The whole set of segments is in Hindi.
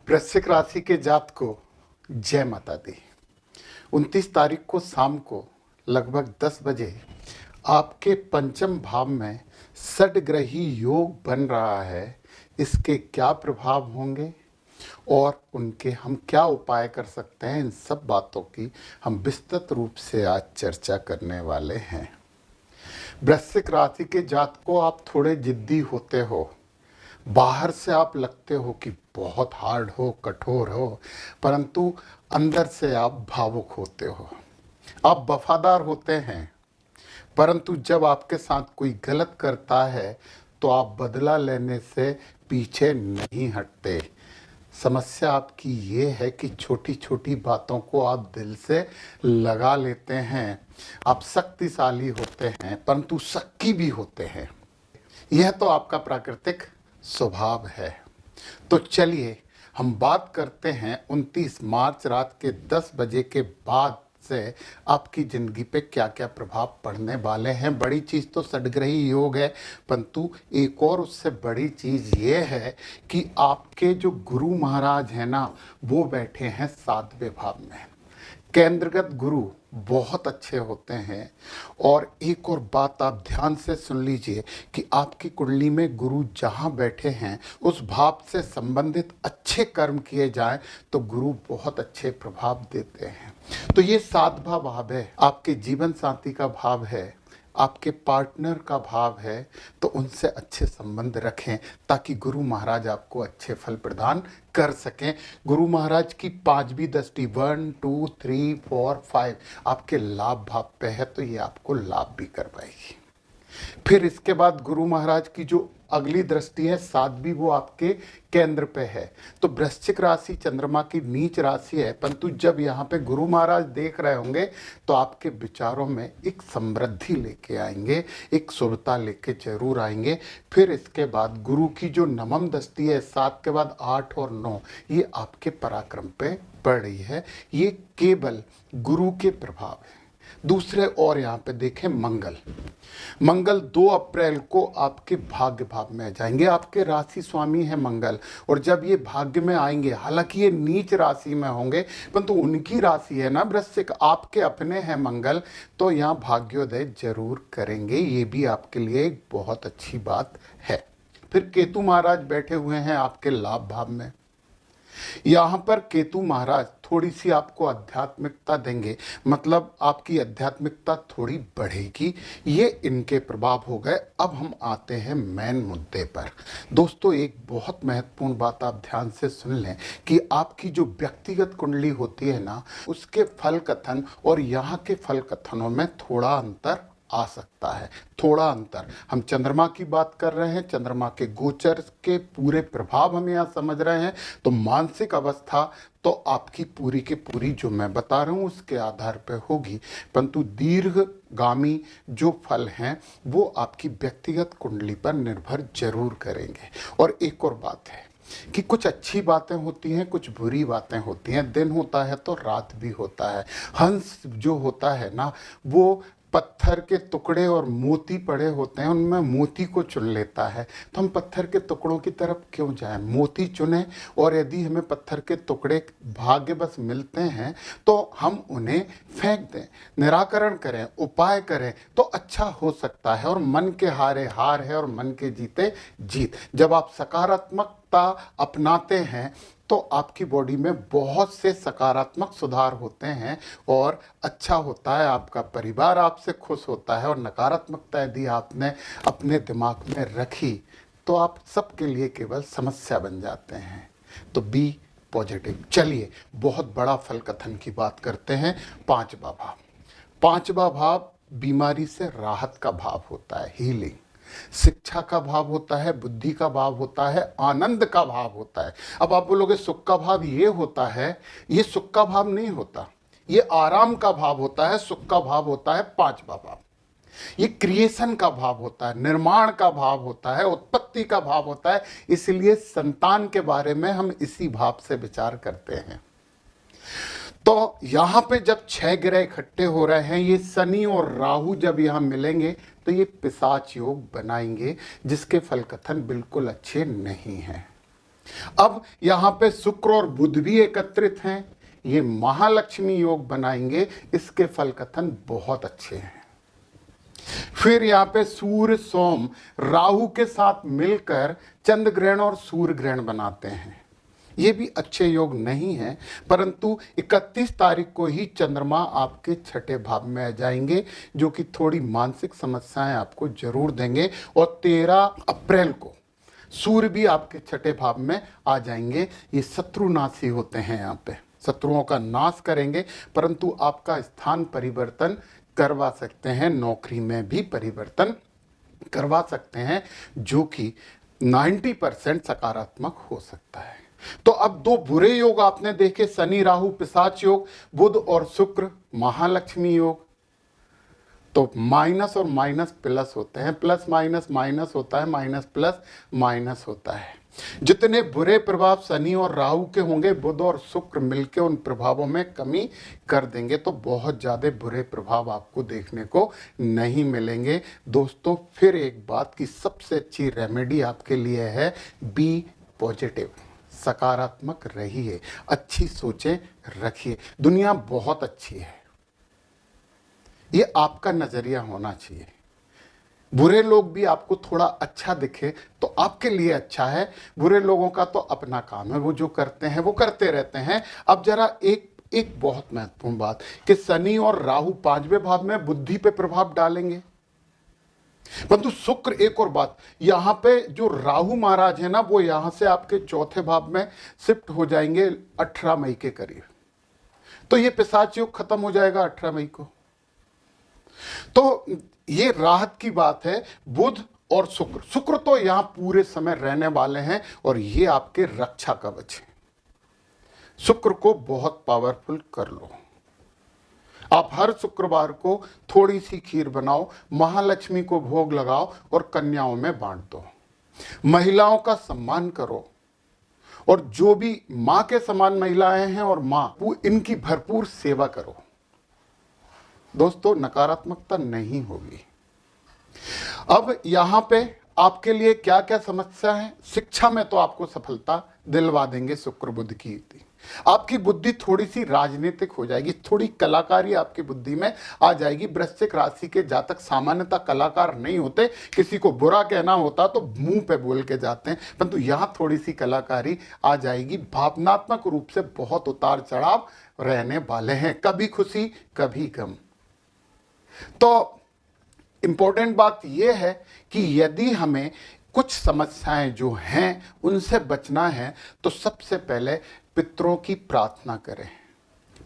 वृश्चिक राशि के जात को जय माता दी। 29 तारीख को शाम को लगभग 10 बजे आपके पंचम भाव में षडग्रही योग बन रहा है। इसके क्या प्रभाव होंगे और उनके हम क्या उपाय कर सकते हैं, इन सब बातों की हम विस्तृत रूप से आज चर्चा करने वाले हैं। वृश्चिक राशि के जात को आप थोड़े जिद्दी होते हो। बाहर से आप लगते हो कि बहुत हार्ड हो, कठोर हो, परंतु अंदर से आप भावुक होते हो। आप वफादार होते हैं, परंतु जब आपके साथ कोई गलत करता है तो आप बदला लेने से पीछे नहीं हटते। समस्या आपकी ये है कि छोटी छोटी बातों को आप दिल से लगा लेते हैं। आप शक्तिशाली होते हैं, परंतु शक्की भी होते हैं। यह तो आपका प्राकृतिक स्वभाव है। तो चलिए हम बात करते हैं 29 मार्च रात के 10 बजे के बाद से आपकी ज़िंदगी पे क्या क्या प्रभाव पड़ने वाले हैं। बड़ी चीज़ तो षडग्रही योग है, परंतु एक और उससे बड़ी चीज़ ये है कि आपके जो गुरु महाराज हैं ना, वो बैठे हैं 7वें भाव में। केंद्रगत गुरु बहुत अच्छे होते हैं। और एक और बात आप ध्यान से सुन लीजिए कि आपकी कुंडली में गुरु जहाँ बैठे हैं उस भाव से संबंधित अच्छे कर्म किए जाएं तो गुरु बहुत अच्छे प्रभाव देते हैं। तो ये 7वां भाव है, आपके जीवन साथी का भाव है, आपके पार्टनर का भाव है। तो उनसे अच्छे संबंध रखें ताकि गुरु महाराज आपको अच्छे फल प्रदान कर सकें। गुरु महाराज की 5वीं दृष्टि 1 2 3 4 5 आपके लाभ भाव पे है, तो ये आपको लाभ भी करवाएगी। फिर इसके बाद गुरु महाराज की जो अगली दृष्टि है 7वीं, वो आपके केंद्र पे है। तो वृश्चिक राशि चंद्रमा की नीच राशि है, परंतु जब यहाँ पे गुरु महाराज देख रहे होंगे तो आपके विचारों में एक समृद्धि लेके आएंगे, एक शुभता लेके जरूर आएंगे। फिर इसके बाद गुरु की जो नवम दृष्टि है 7 के बाद 8 और 9, ये आपके पराक्रम पे पड़ रही है। ये केवल गुरु के प्रभाव है। दूसरे और यहाँ पे देखें मंगल 2 अप्रैल को आपके भाग्य भाव में जाएंगे। आपके राशि स्वामी है मंगल, और जब ये भाग्य में आएंगे, हालांकि ये नीच राशि में होंगे, परंतु उनकी राशि है ना वृश्चिक, आपके अपने हैं मंगल, तो यहाँ भाग्योदय जरूर करेंगे। ये भी आपके लिए एक बहुत अच्छी बात है। फिर केतु महाराज बैठे हुए हैं आपके लाभ भाव में। यहाँ पर केतु महाराज थोड़ी सी आपको आध्यात्मिकता देंगे, मतलब आपकी आध्यात्मिकता थोड़ी बढ़ेगी। ये इनके प्रभाव हो गए। अब हम आते हैं मेन मुद्दे पर। दोस्तों, एक बहुत महत्वपूर्ण बात आप ध्यान से सुन लें कि आपकी जो व्यक्तिगत कुंडली होती है ना, उसके फल कथन और यहाँ के फल कथनों में थोड़ा अंतर आ सकता है। थोड़ा अंतर, हम चंद्रमा की बात कर रहे हैं, चंद्रमा के गोचर के पूरे प्रभाव हम यहाँ समझ रहे हैं। तो मानसिक अवस्था तो आपकी पूरी के पूरी जो मैं बता रहा हूँ उसके आधार पर होगी, परंतु दीर्घगामी जो फल हैं वो आपकी व्यक्तिगत कुंडली पर निर्भर जरूर करेंगे। और एक और बात है कि कुछ अच्छी बातें होती हैं, कुछ बुरी बातें होती हैं। दिन होता है तो रात भी होता है। हंस जो होता है ना, वो पत्थर के टुकड़े और मोती पड़े होते हैं, उनमें मोती को चुन लेता है। तो हम पत्थर के टुकड़ों की तरफ क्यों जाएं, मोती चुनें। और यदि हमें पत्थर के टुकड़े भाग्य बस मिलते हैं तो हम उन्हें फेंक दें, निराकरण करें, उपाय करें, तो अच्छा हो सकता है। और मन के हारे हार है और मन के जीते जीत। जब आप सकारात्मकता अपनाते हैं तो आपकी बॉडी में बहुत से सकारात्मक सुधार होते हैं और अच्छा होता है। आपका परिवार आपसे खुश होता है। और नकारात्मकता यदि आपने अपने दिमाग में रखी तो आप सबके लिए केवल समस्या बन जाते हैं। तो बी पॉजिटिव। चलिए बहुत बड़ा फल कथन की बात करते हैं। 5वां भाव, 5वां भाव बीमारी से राहत का भाव होता है, हीलिंग। शिक्षा का भाव होता है, बुद्धि का भाव होता है, आनंद का भाव होता है। अब आप बोलोगे सुख का भाव ये होता है, ये सुख का भाव नहीं होता, ये आराम का भाव होता है। सुख का भाव होता है 5वां भाव, ये क्रिएशन का भाव होता है, निर्माण का भाव होता है, उत्पत्ति का भाव होता है। इसलिए संतान के बारे में हम इसी भाव से विचार करते हैं। तो यहाँ पे जब 6 ग्रह इकट्ठे हो रहे हैं, ये शनि और राहु जब यहाँ मिलेंगे तो ये पिशाच योग बनाएंगे, जिसके फल कथन बिल्कुल अच्छे नहीं हैं। अब यहाँ पे शुक्र और बुध भी एकत्रित हैं, ये महालक्ष्मी योग बनाएंगे, इसके फल कथन बहुत अच्छे हैं। फिर यहाँ पे सूर्य सोम राहु के साथ मिलकर चंद्र ग्रहण और सूर्य ग्रहण बनाते हैं, ये भी अच्छे योग नहीं है, परंतु 31 तारीख को ही चंद्रमा आपके छठे भाव में आ जाएंगे, जो कि थोड़ी मानसिक समस्याएं आपको जरूर देंगे। और 13 अप्रैल को सूर्य भी आपके छठे भाव में आ जाएंगे। ये शत्रुनाशी होते हैं, यहाँ पे शत्रुओं का नाश करेंगे, परंतु आपका स्थान परिवर्तन करवा सकते हैं, नौकरी में भी परिवर्तन करवा सकते हैं, जो कि 90% सकारात्मक हो सकता है। तो अब दो बुरे योग आपने देखे, शनि राहु पिशाच योग, बुध और शुक्र महालक्ष्मी योग। तो माइनस और माइनस प्लस होते हैं, प्लस माइनस माइनस होता है, माइनस प्लस माइनस होता है। जितने बुरे प्रभाव शनि और राहु के होंगे, बुध और शुक्र मिलकर उन प्रभावों में कमी कर देंगे, तो बहुत ज़्यादा बुरे प्रभाव आपको देखने को नहीं मिलेंगे। दोस्तों फिर एक बात की सबसे अच्छी रेमेडी आपके लिए है, बी पॉजिटिव, सकारात्मक रहिए, अच्छी सोचें रखिए। दुनिया बहुत अच्छी है, ये आपका नजरिया होना चाहिए। बुरे लोग भी आपको थोड़ा अच्छा दिखे तो आपके लिए अच्छा है, बुरे लोगों का तो अपना काम है, वो जो करते हैं वो करते रहते हैं। अब जरा एक बहुत महत्वपूर्ण बात कि शनि और राहु 5वें भाव में बुद्धि पे प्रभाव डालेंगे, परंतु शुक्र, एक और बात, यहां पे जो राहु महाराज है ना, वो यहां से आपके चौथे भाव में शिफ्ट हो जाएंगे 18 मई के करीब। तो ये पिशाच योग खत्म हो जाएगा 18 मई को। तो ये राहत की बात है। बुध और शुक्र तो यहां पूरे समय रहने वाले हैं और ये आपके रक्षा कवच है। शुक्र को बहुत पावरफुल कर लो। आप हर शुक्रवार को थोड़ी सी खीर बनाओ, महालक्ष्मी को भोग लगाओ और कन्याओं में बांट दो। महिलाओं का सम्मान करो और जो भी मां के समान महिलाएं हैं और मां, इनकी भरपूर सेवा करो। दोस्तों नकारात्मकता नहीं होगी। अब यहां पे आपके लिए क्या क्या समस्या है? शिक्षा में तो आपको सफलता दिलवा देंगे शुक्र बुध की युति। आपकी बुद्धि थोड़ी सी राजनीतिक हो जाएगी, थोड़ी कलाकारी आपकी बुद्धि में आ जाएगी। वृश्चिक राशि के जातक सामान्यतः कलाकार नहीं होते, किसी को बुरा कहना होता तो मुंह पे बोल के जाते हैं, परंतु यहां थोड़ी सी कलाकारी आ जाएगी। भावनात्मक रूप से बहुत उतार चढ़ाव रहने वाले हैं, कभी खुशी कभी गम। तो इंपॉर्टेंट बात यह है कि यदि हमें कुछ समस्याएं जो हैं उनसे बचना है तो सबसे पहले पितरों की प्रार्थना करें।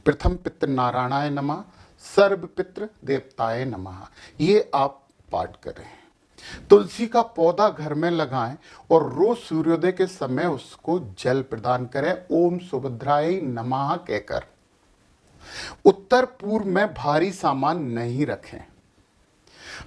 प्रथम पितृ नारायणाय नमः, सर्व पितृ देवताय नमः, ये आप पाठ करें। तुलसी का पौधा घर में लगाएं और रोज सूर्योदय के समय उसको जल प्रदान करें, ओम सुभद्राय नमः कहकर। उत्तर पूर्व में भारी सामान नहीं रखें।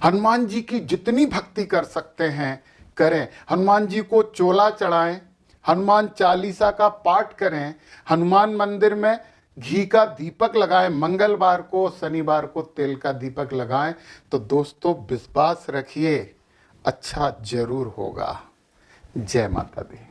हनुमान जी की जितनी भक्ति कर सकते हैं करें। हनुमान जी को चोला चढ़ाएं, हनुमान चालीसा का पाठ करें, हनुमान मंदिर में घी का दीपक लगाएं, मंगलवार को शनिवार को तेल का दीपक लगाएं। तो दोस्तों विश्वास रखिए, अच्छा जरूर होगा। जय माता दी।